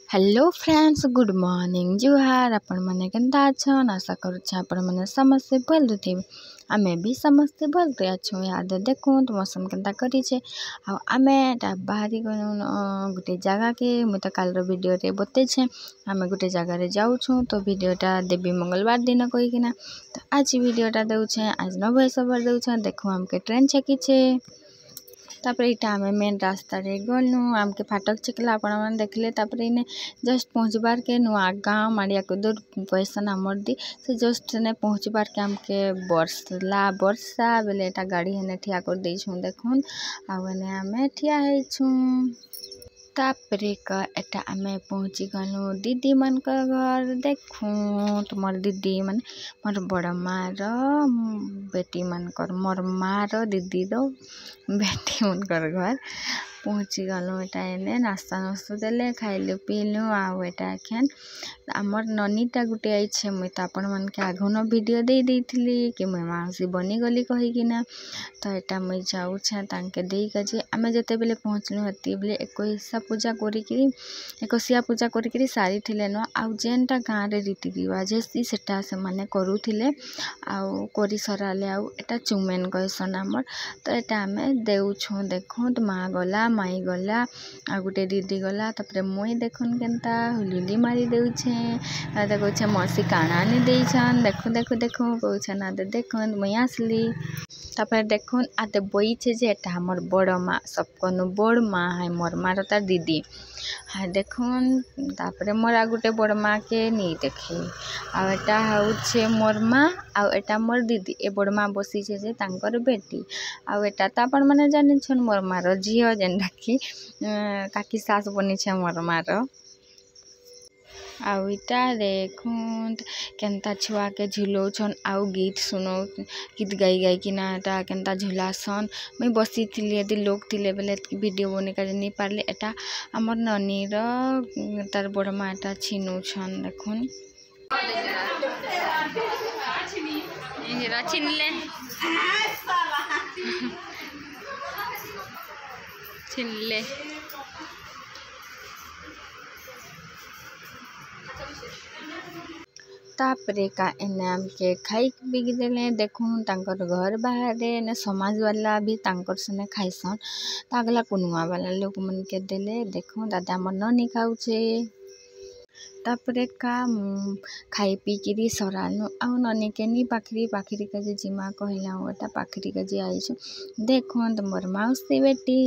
Hello friends, good morning जुहार। आपण मैंने केन्ता अच्छन? आशा करुच्छे आपण मैंने समस्ते भल थे। आमे भी समस्ते भलते अच्छे। याद देखो तो मौसम केन्ता करी आमे बाहरी गोटे जगह के मुझे काल वीडियो रे बते छे। आमे गोटे जगह जाऊँ तो वीडियोटा देवी मंगलवार दिन कहीकिना तो आज वीडियोटा देउछे। आज न वॉइस ओवर देउछे। देखो हमके ट्रेन छेकीछे। तापर इटा आमे मेन रास्ता रे गलु। आमके फाटक छेकला आपण मैंने देखले। तापर इने जस्ट पहुँचबार के नुआ गाँव माड़िया को दूर पैसा नामर दी से जस्ट ने पहुँचबार के आमके वर्षा बेले एटा गाड़ी हेने ठिया कर देइछु। देखुन आने आमे ठिया हेछु। तापरे का एटा आमे पहुँची गलु दीदी मन का घर। देखूँ तो मोर दीदी मन मोर बड़ मार बेटी मन कर मोर मार दीदी रो बेटी मन कर घर पहुँची गलु। एटा एने नास्ता नुस्ता देले खाइलु पीलु। आउ एटा एखन आमर ननीटा गुटे आइछे। मुई तो आपण मन के आघुन वीडियो दे देइथिली कि मुई माउसी बनी गली कहीकिना। तो एटा मुई जाऊछे तांके देई काजे आमे जते बेले पहुँचलु हती बेले एकोइसा पूजा करिकिरी एकोसिया पूजा करिकिरी सारी थिले न। आउ जेनटा गाँव रे रीति रिवाज हेसी सेटा से माने करूथिले। आउ करी सराले आउ एटा चुमेन कहसन आमर। तो एटा आमे देउछु। देखो तो माँ गला माई गला आ गुटे दीदी गला। तापरे मुई देखुन केन्ता हुलिली मारी देउछे। देखुछे मौसी काना नि देइछन। देखो देखो देखो कहछन आदे देखुन मुई आसली। तापर देखुन आते बईछे जे एटा हमर बड़ माँ सबकनु बड़ माँ है मोर मार तार दीदी है। देखुन तापरे मोर आ गुटे बड़ माँ के नी देखी। आ एटा होउछे मोर माँ आ एटा मोर दीदी। ए बड़ माँ बसीछे जे तांकर बेटी। आ एटा त आपण माने जानि छन मोर मार झियो जेनटा कि काकी सास बनीछे मोर मार। आउ इटा देखुन केन्ता छुआ के झुलौछन आउ गीत सुनो गीत गाई गाई कि ना एटा केन्ता झुलासन। मुई बसी थिली यदि लोग थिले बेले वीडियो बने का नहीं पारले। एटा हमर ननी र तार बड़ माँ एटा छिनुछन। देखुन छिनले छिनले तापरे का एने आमके खाई बिगी देले। देखुन तांकर घर बाहरे ने समाज वाला भी तांकर सने खाइसन। तागला कुनुआ वाला लोग मन के देले। देखो दादा हमर ननी खाउछे। तापरे का खाई पी किरी सरालनु आउ ननी के नी पाखरी का जे जिमा कहला एटा पाखरी का जे आइछु। देखो तो मोर माउसी बेटी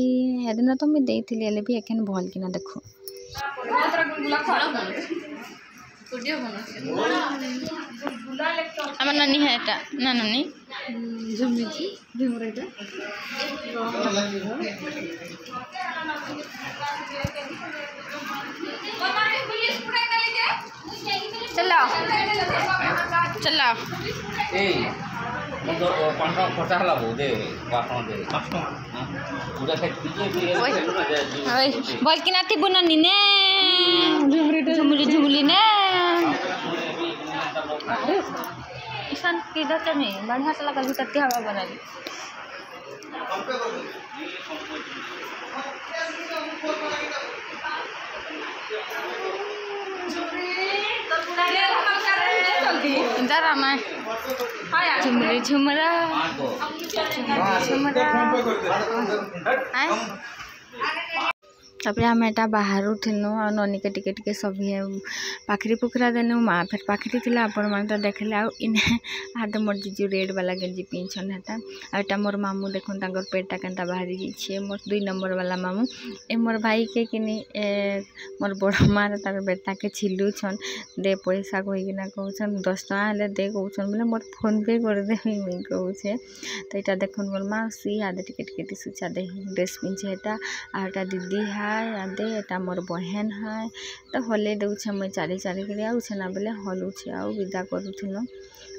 एदिन तो मैं देइथिली एले भी एखन भल किना देखो আমার নানি হ্যাঁ এটা না নানি ঝুমঝি ঝুমুর এটা চলো চলো এই মতো পাঁচটা কথা হলা বউদে বাসন দে পাঁচটা পুরা খেত দিয়ে দিয়ে না যে ওই বল কিনা থিবু নানি নে ঝুমুরি ঝুমুলি নে ईशान किधर चले बढ़िया से लगा भीतर हवा बना ली। जरा मैं झुमरी झुमरा झुमरा तापर आम एटा बाहर थिलु आ ननी के टिके टिके सभी पाखरी पुखरा देलु। माँ फिर पाखरी थी आपण मैंने तो देखले। आ इने हाथ मोर जीजू रेड वाला गंजी पिंछन हेटा। आटा मोर मामू देखुन तांकर पेटा केन्ता बाहरी छे। मोर 2 नंबर वाला मामू ए मोर भाई के किनी मोर बड़ मार तार बेटा के छिलु छन दे पैसा कहिना कहछन 10 टका हेले दे कहछन बोले मोर फोन पे कर दे मी कहछे। तो एटा देखुन मोर माउसी आदे टिके टिके सुचा दे ड्रेस पिंछे हेटा। आ एटा दीदी है आदे एटा मोर बहन है। तो हले देउछे मुई चाली चाली करे आउछे ना बेले हलुछे आउ विदा करूथिलो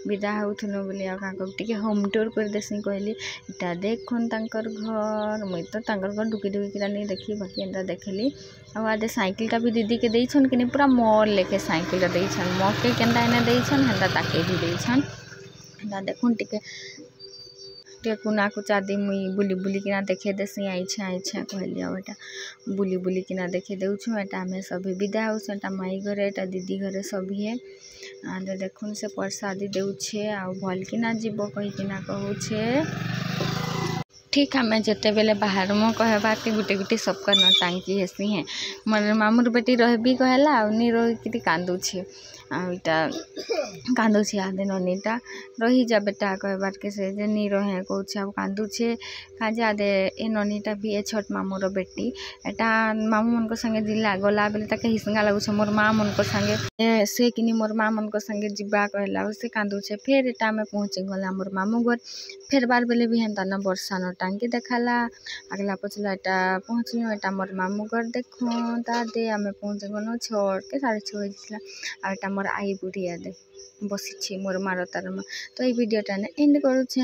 विदा होउथिलो बोले आ काको टिके होम टूर कर देसी कहली। एटा देखुन तांकर घर मुई तो तांकर घर ढुकी ढुकी किरा नहीं देखी बाकी एंता देखली। आ आदे साइकिल टा भी दीदी के देइछन कि पूरा मोर लेके साइकिल टा देइछन मके केंदा एने देइछन हेंदा ताके भी देइछन। एंता देखुन टिके टे कुना कुचा दी मुई बुली बुली किना देखे देसी आइछे कहलिया एटा बुली बुली किना देखे देउछु। एटा हमें सभी विदा होउछु एटा माई घरे एटा दीदी घरे सभी है आदे देखुन से प्रसादी देउछे आ भल किना जीवो कहि किना कहउछे। ठीक हमें जिते बेले बाहर मो कहे बात गुटे गुटे सबका न टांकी हेसी है मोर मामुर बेटी रहबी कहला आ नी रही कि कांदुछे आटा कांदुछे आदे ननीटा रही जा बेटा कहे बात के से जे नी रहे कहउछे आ कांदुछे काजे आदे ए ननीटा भी ए छोट मामुर बेटी एटा मामू मन को संगे जिला गला बेले ताके हिसंगा लागुछे मोर मां मन को संगे से किनी मोर मां मन को संगे जिबा कहला से कांदुछे। फेर एटा में पहुंचे गला मोर मामू घर फेर बार बेले भी हेंता न वर्षा न टांकी देखाला अगला पछला एटा पहुँचलु एटा मोर मामू घर देखो दादे आमे पहुँच गनो 6 के 6:30 बजिसला आ एटा मोर आई बुढ़िया दे बसी छी मोर मार तार में। तो ये वीडियोटा ने एंड करूछे।